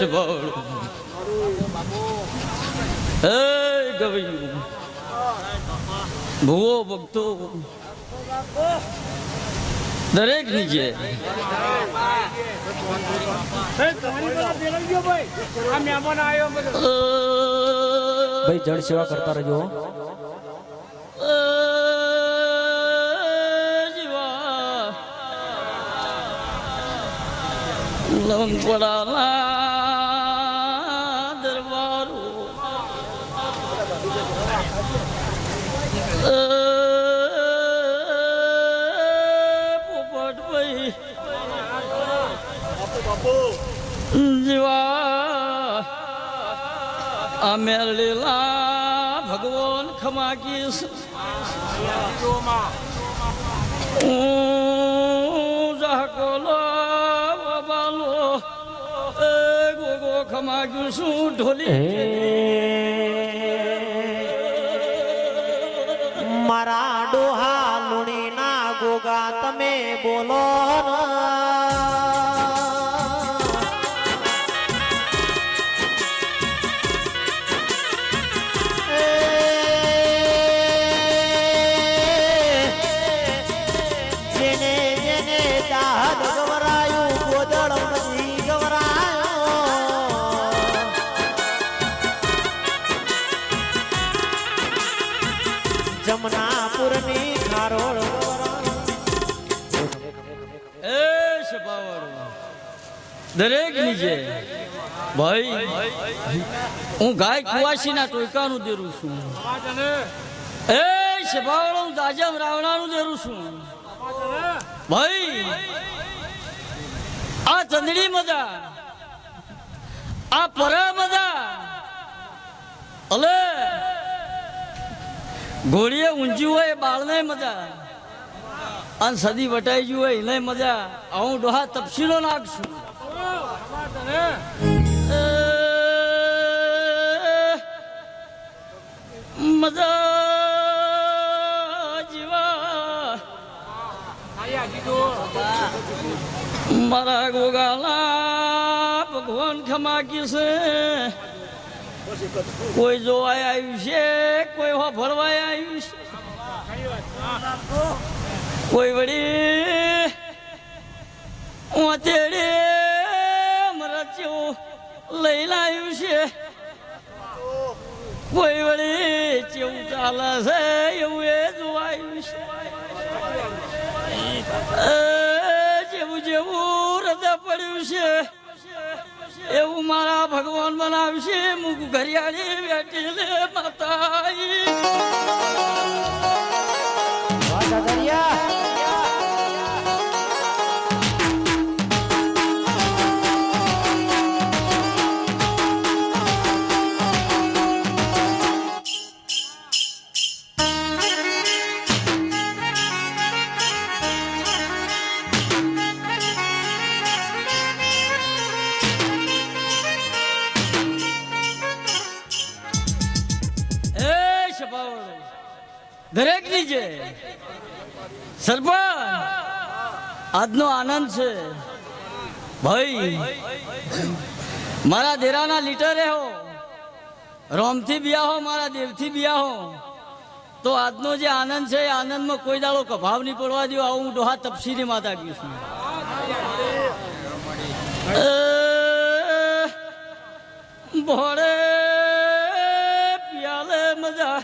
શિવાળો હે ગવૈયું ભૂવો ભક્તો દરેક નીચે ભાઈ જળ સેવા કરતા રહેજો દરબારો પોપટભાઈ જીવા આ મેળેલા ભગવાન ખમાકીશ જાકોલો બાલો ગોગો ખમાક્યું શું ઢોલી મારા ડોહા લુણી ના ગોગા તમે બોલો જેને જેને દાદ ગવરાયું ગોદળ નથી ગવરાયો જમનાપુરની ખારોળ એ શપાવાળો દરેક નીચે ભાઈ હું ગાય કુવાસી ના ટોયકાનું દેરું છું એ શપાવાળો હું દાજમ રાવણાનું દેરું છું ભાઈ આ ચંદડી મજા આ પરા મજા અલે ઘોડીએ ઊંચી હોય બાળને મજા અને સદી વટાઈ ગયું હોય એને મજા હું ડોહા તપસીલો નાખશું મજા જીવા મારા ગોગાલા ભગવાન ખમાકી છે કોઈ જોવાય આવ્યું છે કોઈ ભરવાય આવ્યું છે કોઈ વળી ઓતેડે મરચ્યું લઈ લાવ્યું છે કોઈ વળી કેવું ચાલે છે એવું એ જોવાયું છે જેવું જેવું હૃદય પડ્યું છે એવું મારા ભગવાન બનાવશે મુખ ઘરિયાળી બેઠી લે માતા દરેક નીચે સરપંચ આજનો આનંદ છે ભાઈ મારા દેરાના લીટરે હો રોમથી બિયા હો મારા દેવથી બિયા હો તો આજનો જે આનંદ છે એ આનંદમાં કોઈ દાડો કભાવ નહીં પડવા દો આવું હું ડોહા તપસીની માતા કહું છું ભોળે પિયાલે મજા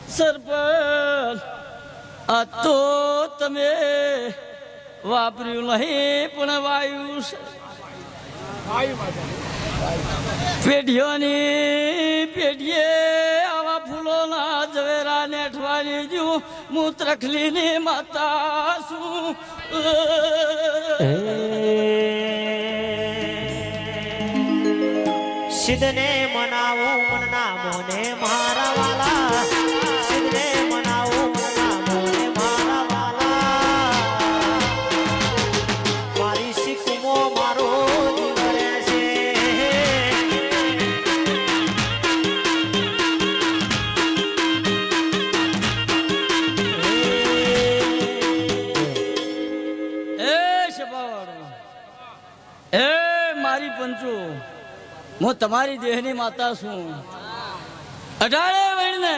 સરપંચ આ તો તમે વાપર્યું નહીં પણ વાયુ પેઢીઓની પેઢીએ આવા ફૂલોના ઝવેરા નેઠવાની જુ હું ત્રખલીની માતા છું સિદ્ધને મનાવું મનના મોને મારા વાલા સિદ્ધને મનાવું મનના મોને મારા વાલા મારી શીખમો મારો જીવરે છે એ શબાવાળો એ મારી હું તમારી દેહની માતા છું. 18 વયને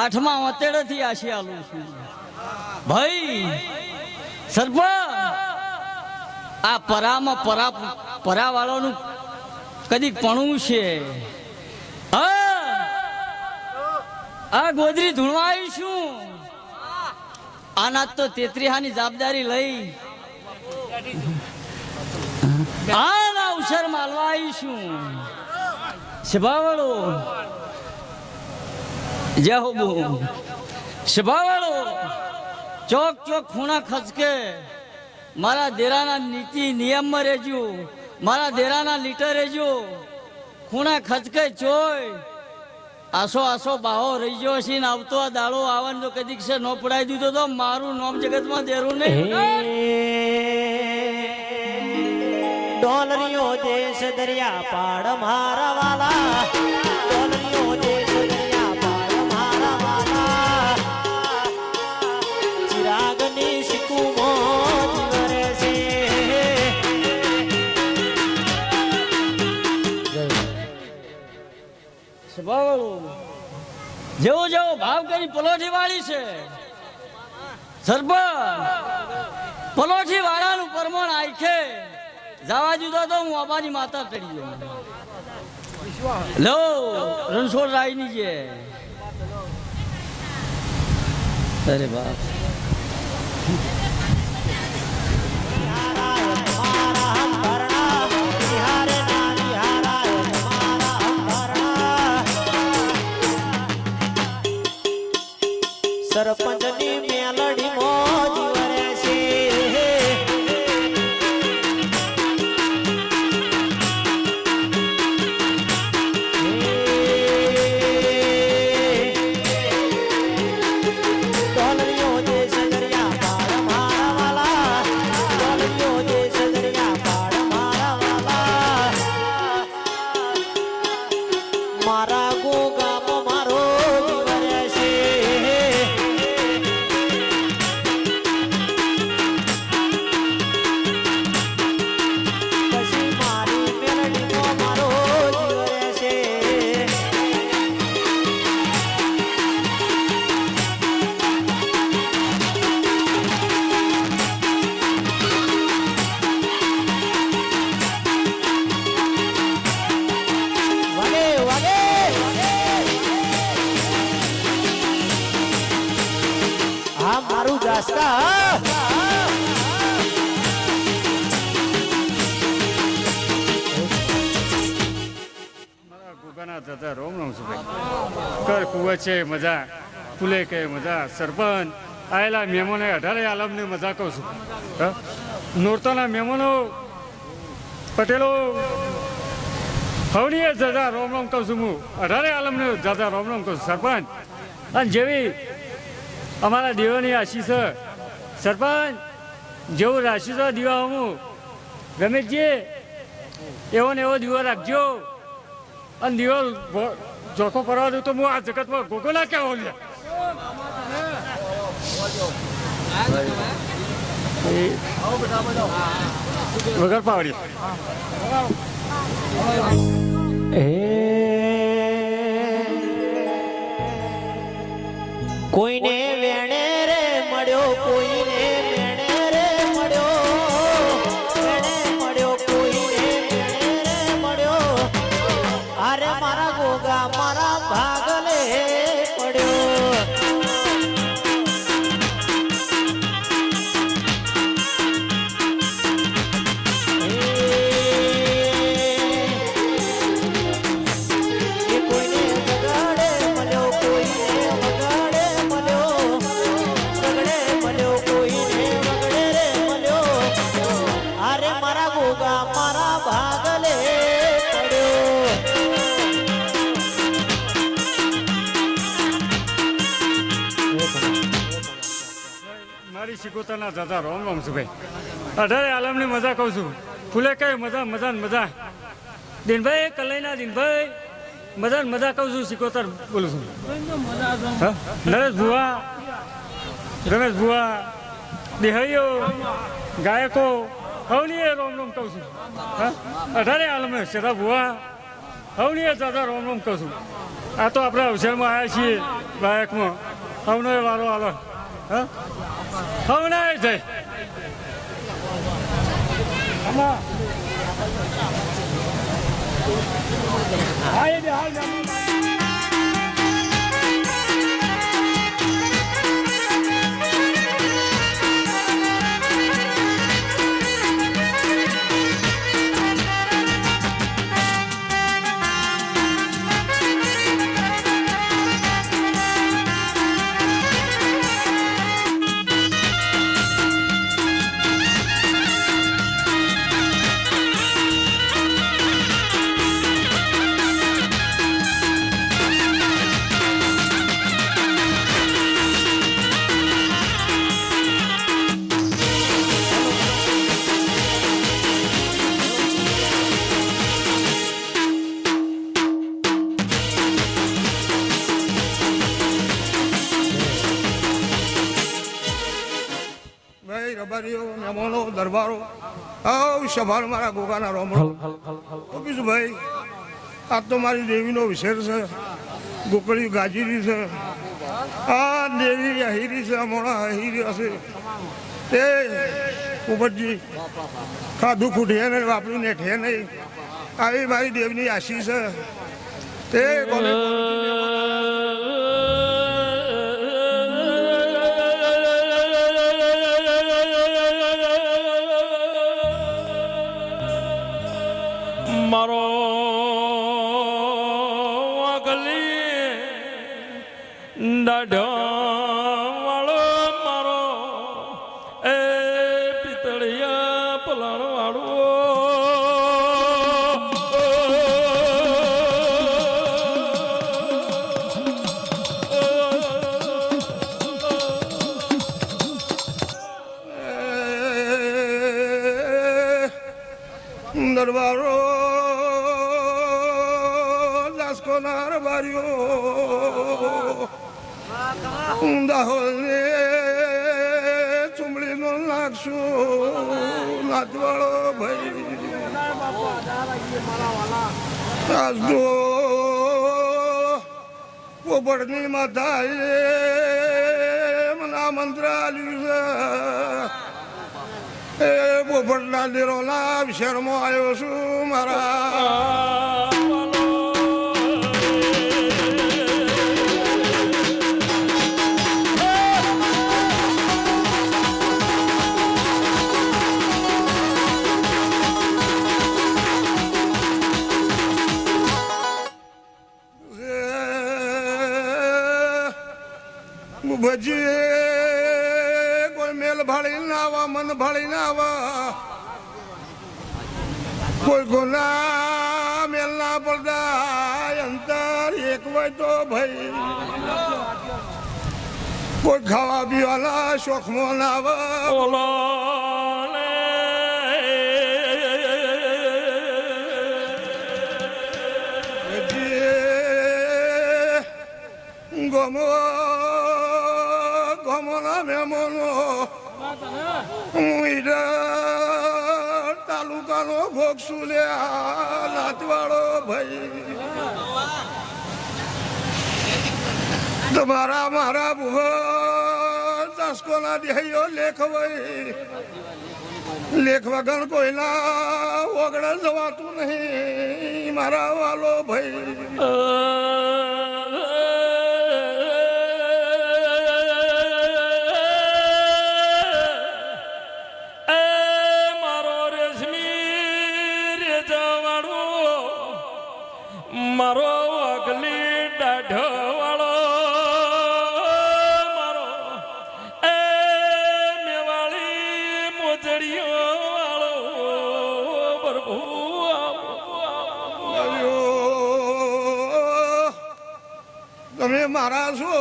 8મા ઓતેડેથી આશી આલું છું. ભાઈ સરપંચ, આ પરામાં પરાવાળાનું કદી પણું છે. આ ગોદરી ધૂણવા આવીશું. આના તો 33 જવાબદારી લઈ આના અવસર માલવા આવીશું. સભાવાળો જય હો બો. સભાવાળો ચોક ચોક ખૂણા ખચકે મારા દેરાના નીતિ નિયમમાં રહેજો. મારા દેરાના લીટર રહેજો. ખૂણા ખચકે ચોય આસો આસો બાહો રહી ગયો છે ને આવતો આ દાડો આવવાનું તો કદીક છે નો પડાવી દીધો તો મારું નામ જગતમાં દેરું નહીં. ડોલરીઓ દેશ દરિયા પાડ મારા વાલા, ડોલરીઓ દેશ દરિયા પાડ મારા વાલા, ચિરાગની સિકુમો જીવરે છે. જેવો જેવો ભાવ કરી પલોઠી વાળી છે સરપંચ. પલોઠી વાળાનું પરમાણ આખે જવા દીધો તો હું આબાની માતા ચડી ગયો. લો રણછોડ રાયની છે. અરે બાપ સરપંચની મેલડી મોજ વરે છે. ડોલરીઓ દેશ દરિયા પાડ મારા વાલા, ડોલરીઓ દેશ દરિયા પાડ મારા વાલા, મારા ગોગામાં મારો જીવરે છે. પછી મારી મેલડીમાં મારો જીવરે છે. વાગે વાગે હા મારું જાસ્તા. ગુગાના દાદા રોમ રોમ છું ભાઈ. કર કુવે છે મજા, ફૂલે કે મજા. સરપંચ આયેલા મહેમાનો 18 આલમની મજા કહું છું. નોરતાના મહેમાનો પટેલો હવડીએ દાદા રોમ રોમ કહું છું. હું 18 આલમને દાદા રોમ રોમ કહું છું સરપંચ. અને જેવી અમારા દેવાની આશીષ છે સરપંચ, જેવું રાશિ છે દીવા હું રમેશજી એવો ને એવો દીવો રાખજો. અને દીવો જોખો પડવા દઉં તો હું આ જગતમાં ગોગોલા ક્યાં હોલ્યા. વગર પાવડી કોઈને વેણે રે મળ્યો, કોઈને વેણે રે મળ્યો, વેણે મળ્યો, કોઈને વેણે રે મળ્યો. અરે મારા ગોગા મારા ભાગલે પડ્યો. એ કોઈને વગાડે મળ્યો, કોઈને વગાડે મળ્યો, સગડે મળ્યો, કોઈને વગડે રે મળ્યો. અરે મારા ગોગા મારા ભાગલે પડ્યો. મારી શિકોતરના દાદા રોમ રોમ છું ભાઈ. 18 આલમની મજા કહું છું. ફૂલે કઈ મજા મજા ને મજા. દિનભાઈ કલાઈના દિનભાઈ મજા ને મજા કહું છું. શિકોતર બોલું છું. હા? નરેશ ભુવા, રમેશ ભુવા, દેહૈયો, ગાયકો હવની રોમ રોમ કહું છું હા અઢારે આલમે સદા ભુવા હવની દાદા રોમ રોમ કહું છું આ તો આપણે અવસરમાં આવ્યા છીએ બાયકમાં હવનો એ વારો આલો હા હવના જય ભાઈ રબારીઓ મહેમાનો દરબારો આવ સભાર મારા ગોગાના રોમડો ભાઈ આ તો મારી દેવીનો વિશેર છે ગોકળી ગાજીરી છે આ દેવી અહીરી છે હમણાં અહીરી હશે તે ઉપરજી ખાધું ખૂટીએ ને વાપરીને ઠે નહીં આવી મારી દેવની આશીષ છે તે કોને મારો વાગલી દાઢો વાળો મારો એ પિતળિયા પલાણ વાળો દરબારો દાસકોના રબારીઓ દાહોદને ચુમડીનો નાખશું નાતવાળો ભાઈ આજનો પોપડની માતાએ મને મંત્ર આલ્યું છે એ પોપટના દેરોના વિશેરમાં આવ્યો છું મારા ભજી કોઈ મેલ ભાળી ના આવા મન ભાળી ના આવા કોઈ ગુના મેલ ના પડતા અંતર એક હોય તો ભાઈ કોઈ ખાવા પીવાના શોખમાં ના આવે ગમો ગમોના મહેમાનો હું તાલુકાનો ભોગ સુલ્યા નાતવાળો ભાઈ તમારા મારા ભૂગો દાસકોના દેહયો લેખ ભાઈ લેખ વગર કોઈના ઓગળે જવાતું નહીં મારા વાલો ભાઈ મારો અગલી દાઢો વાળો મારો એ મેવાળી મોજડીઓ વાળો પ્રભુ તમે મારા છો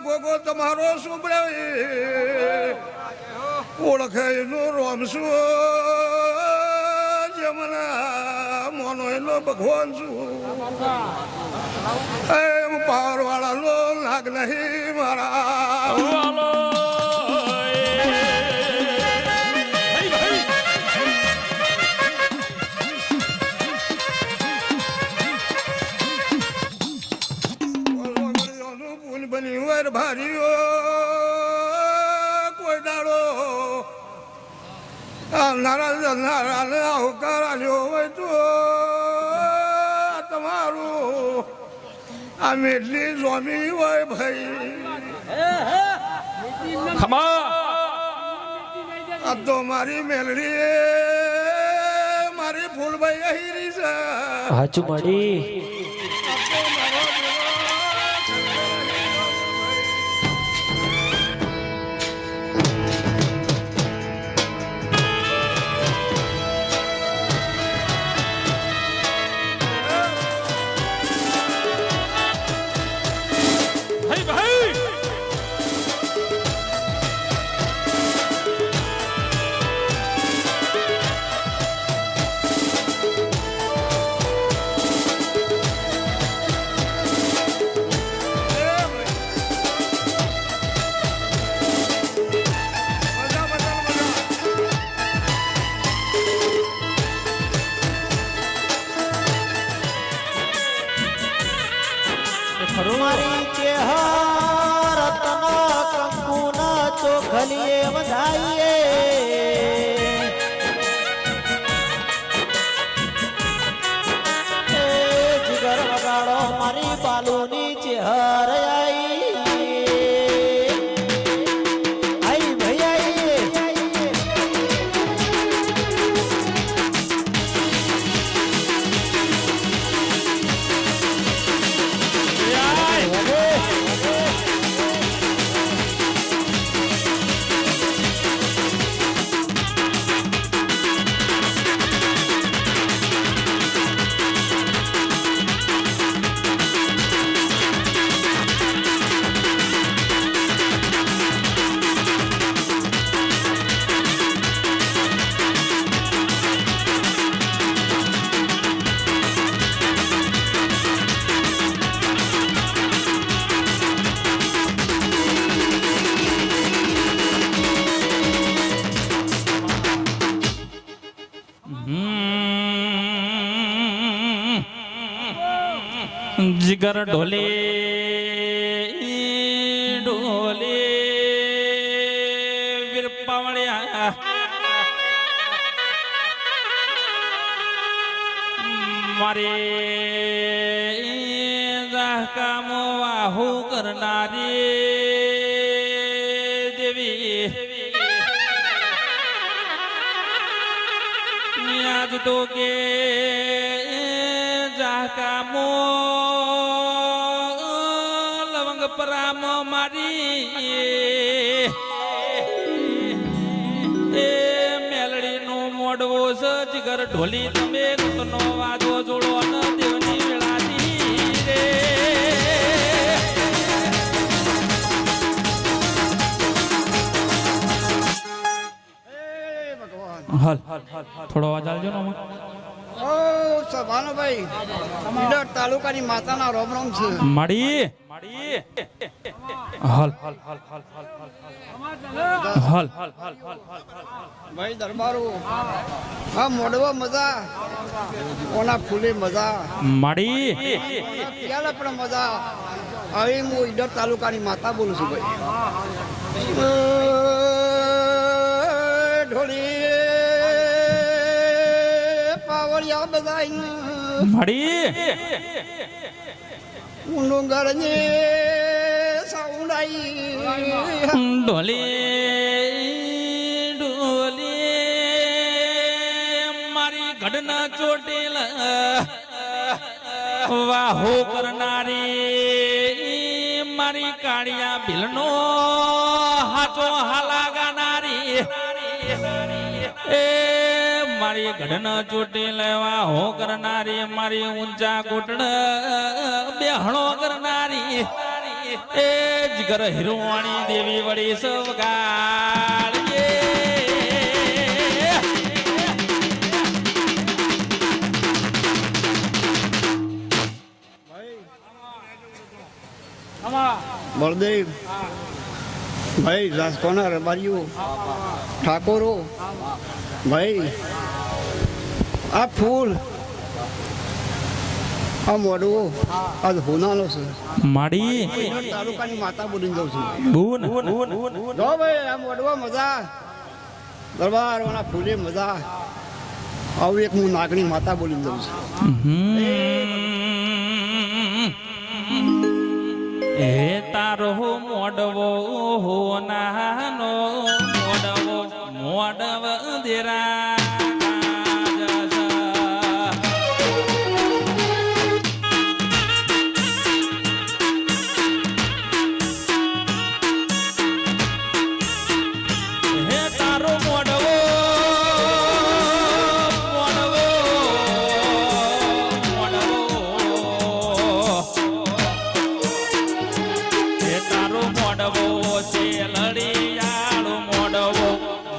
ગોગો તમારો શું ઓળખે એનું રોમ શું જમના મોનો એનો ભગવાન છું એમ પાવર વાળા નો લાગ નહીં મારા ચંદારાને આવકાર આલ્યો હોય તો તમારું આ મેટલી સ્વામી હોય ભાઈ. ખમા આ તો મારી મેલડી મારી ફૂલભાઈ અહીરી છે. હાચું મળી ભાઈ ભાઈ મજા મજા મજા. મારી ચેહર રતન કંકુન ચોખલીએ વધાઈએ એ જીગર વગાડો મારી બાલુની ચેહર આઈ ભાઈ આઈ जिगर ढोले ढोले वीर पावड़िया मारे काम वाहू करणारी देवी आज तो के कामो लवंग पराम मारी ए मेलड़ी नो मोडवो जिगर ढोली तमे नो वादो जोड़ो न देवनी वेळाती रे हाल थोड़ा आवाज आलजो ना ઓ સભાનભાઈ ઈડર તાલુકાની માતાના રોમ રોમ છે. માડી હાલ હાલ ભાઈ દરબારો આ મોડવા મજા ઓના ફૂલે મજા માડી ઓના પિયાલા પણ મજા હવે હું ઈડર તાલુકાની માતા બોલું છું ભાઈ. ઢોળી પાવળિયા બધાઈને માડી ડુંગરને સાઉન્ડાઈ ઢોલે ઢોલે મારી ઘડના ચોટેલ વાહો કરનારી મારી કાળિયા ભીલનો હાચો હાલા ગાનારી એ મારી ઘડના ચોટેલ વાહો કરનારી મારી ઊંચા કોટડ બેહણો કરનારી એ જીગર હિરવાણી દેવી વળી સવગાડીએ બળદેવ ભાઈ રાજકોના રબારીઓ ઠાકોરો ભાઈ આ ફૂલ આ મોડવો આ હોનાનો છે માડી તાલુકાની માતા બોલીને જાઉં છું બુન જો ભાઈ આ મોડવા મજા દરબારોના ફૂલે મજા હવે એક હું નાગણી માતા બોલી દઉં છું હે તારો મોડવો હો નાનો મોડવો મોડવ દેરા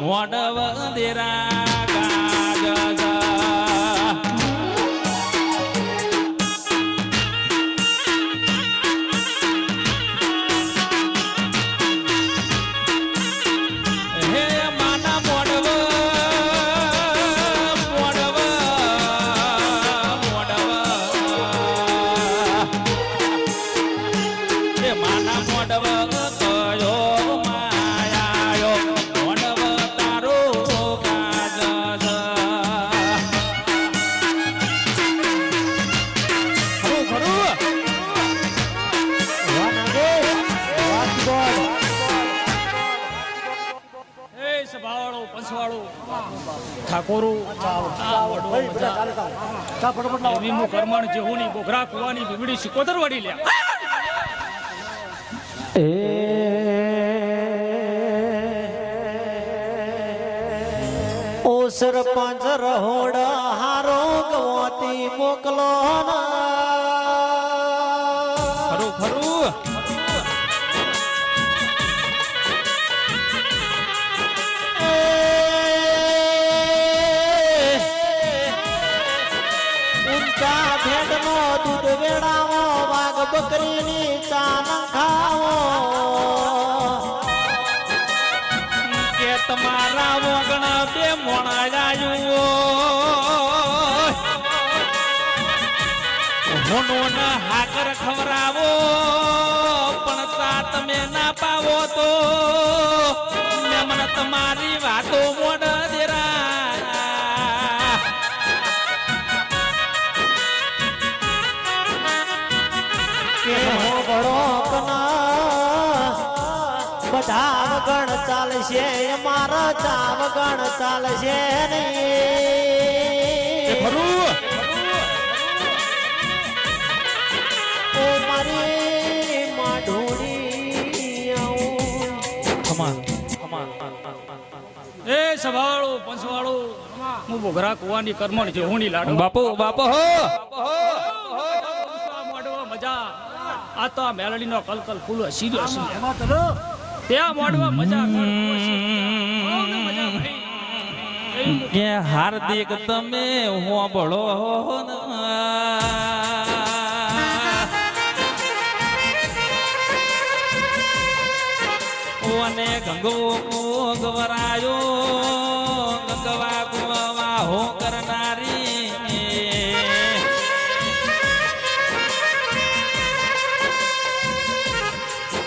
મોડવ દેરા ગાજ હે માના મોડવ મોડવ મોડવ હે માના મોડવ કયો માયાયો મોડવ તારો ગાજ ખરું ખરું એ સભાવાળો પંચવાળો ઠાકોરો એમનું કર્મણ જેહુની ગોઘરા કુવાની બીબડી સિકોતર વડી લ્યા ઓ સરપંચ રહોડા હારો ગવતી મોકલો ખરું ખરું ઊંચા ભેડનો દૂધ વેડાવો વાઘ બકરીની ચાન ખાવો કે તમારા વગણ બે મોણા જાયું હોનું હાકર ખવરાવો પણ તા તમે ના પાવો તો મને તમારી વાતો મોડ દેરા કે હો બળો કના બધા વગણ ચાલશે મારા ચા વગણ ચાલશે નહીં ખરું ઓ મારી માઢોણી આવું એ સભાવાળો પંચવાળો હું બોઘરા કુવાની કર્મણ જેહુની લાડો બાપુ બાપુ હો મોડવા મજા આ તો આ મેલડીનો કલકલ ફૂલ હસી રહ્યો છે ત્યાં મોડવા મજા કે હાર્દિક તમે હોંભળો અને ગંગો ગવરાયો ગંગવા ગુવા હો કરનારી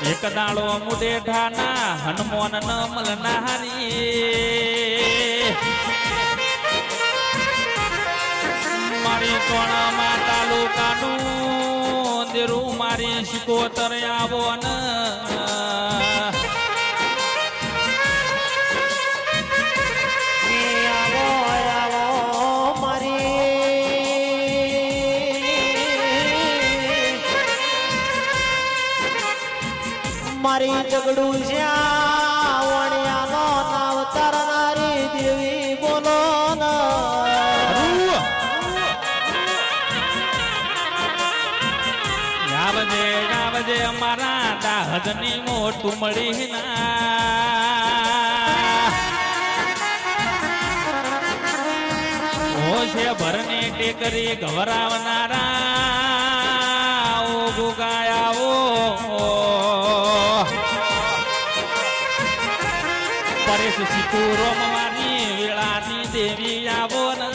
એક દાડો મુડેઠાના હનુમાન ન મલનારી મારી કોણામાં તાલુકાનું દેરું મારી શિકોતર આવો ન આવો આવો મારી જગડું શ્યા વણિયાનો નાવ તરનારી દેવી બોલો આવજે અમારા દાહદની મોટું મળી હોશે ભરને ટેકરી ગવરાવનારા ઓ ગુગાયાઓ પરેશ સિકુરો મવાની વેળાની દેવી આવો ને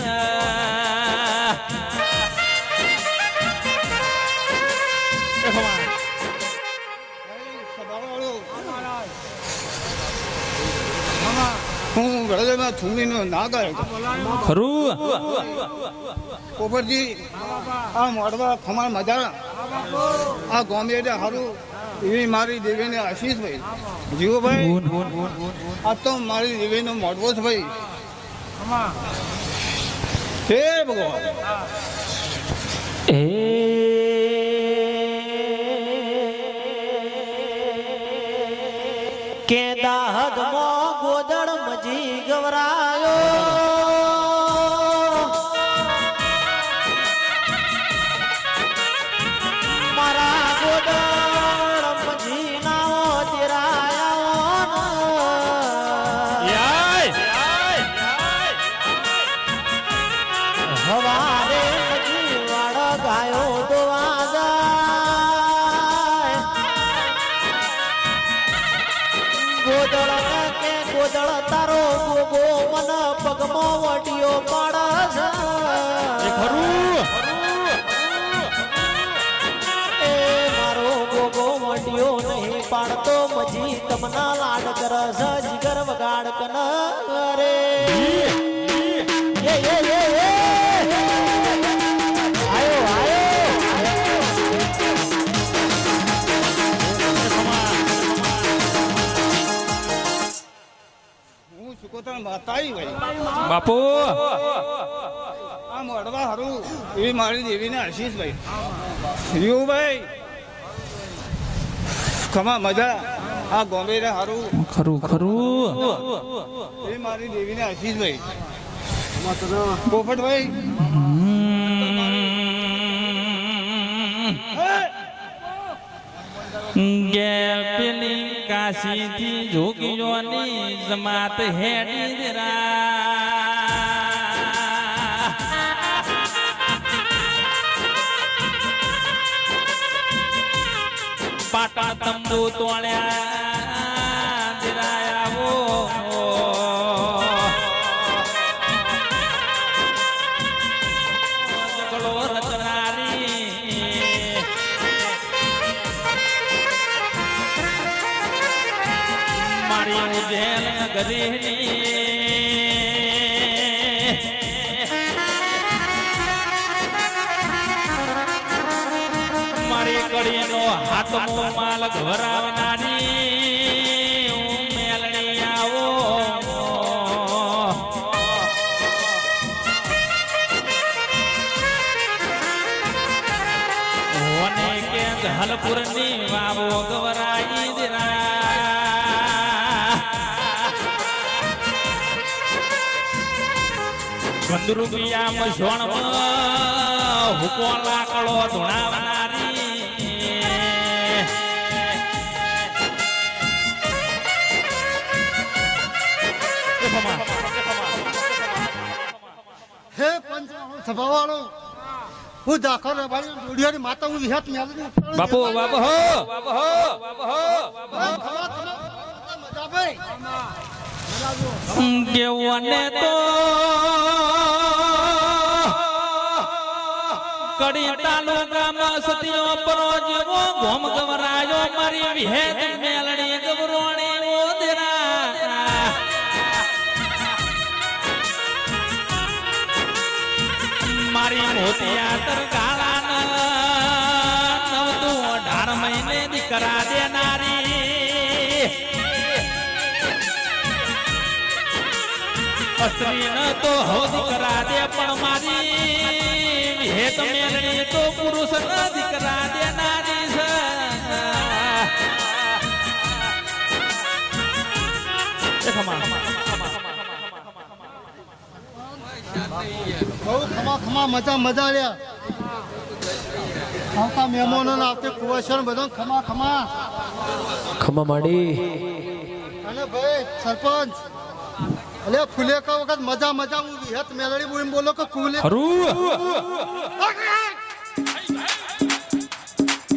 હું વડોદરામાં થૂંગીનો ના ગાય ખરું પોપરજી આ મોડવા ખમાર મજા આ ગોમ્બે હારું એવી મારી દેવીને આશીષ ભાઈ જીવોભાઈ આ તો મારી દેવીનો મોડવો છે ભાઈ હે ભગવાન કે દાહદમાં ગોદળ મજી ગવરાયો મારા ગોદળ મજી ના તેરાયા હવારે મજી વાળા ગાયો દોવા જાય ગોદળ કે ગોદળ તારો ગોગો મન પગમાં વટીયો પાડસ એ મારો ગોગો વટીયો નહીં પાડતો મજી તમના લાડ કરસ જીગર વગાડ કન રે આયો હું સુકોતર માતાઈ ભાઈ બાપુ આ મોડવા હારું એવી મારી દેવીને આશીષ ભાઈ જીવભાઈ ખમા મજા આ ગોમ્બે હારું ખરું ખરું એ મારી દેવીને આશીષ ભાઈ પોપટભાઈ ગે પેલી કાશી થી જોગીઓની જમાત હેડી દેરા પાટા તંબુ તોડ્યા દેરાયાવો જગલો રચનારી મારી ઉજેલ નગરીની મારી કડીનો હાથમો માલ ઘરાવનારી મેલણી આવો ઓને કે હલપુરની વાવો ગવરાઈ દેરા બંદરૂપિયા મસોણમાં હુકો લાકડો ધુણાવનારી હે પંચ સભાવાળો હું દાખલ રબારી જોડિયાની માતા હું વિહાત મેળવી બાપુ બાપુ હો બાપુ હો બાપુ હો મજા ભાઈ કેવને તો કડી તાલુકામાં સતીઓ પરો જેવો ગોમ ગવરાયો મારી વિહેત મેલડી ગવરોણી ઓદરા મારી મોતિયા તર ગાળાના નવતું 18 મહિને દીકરા દેનારી સ્ત્રી ન તો હો દીકરા દે પણ મારી હેત મેલણી તો પુરુષ ન દીકરા દેનારી છે બહુ ખમા ખમા મજા મજા લ્યા આવતા મહેમાનો આવતે કુવાસણ બધો ખમા ખમા ખમા માડી અને ભાઈ સરપંચ અલે ફુલેકા વખત મજા મજા હું વિહત મેલડી બોલીને બોલો કે ફુલે ખરું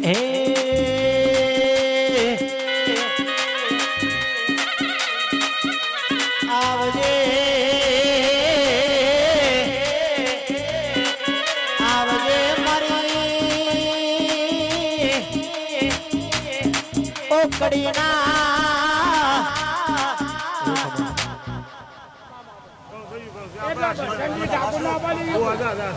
હે આવજે આવજે મારી ઓકડીના ઓ, આજા, આજા.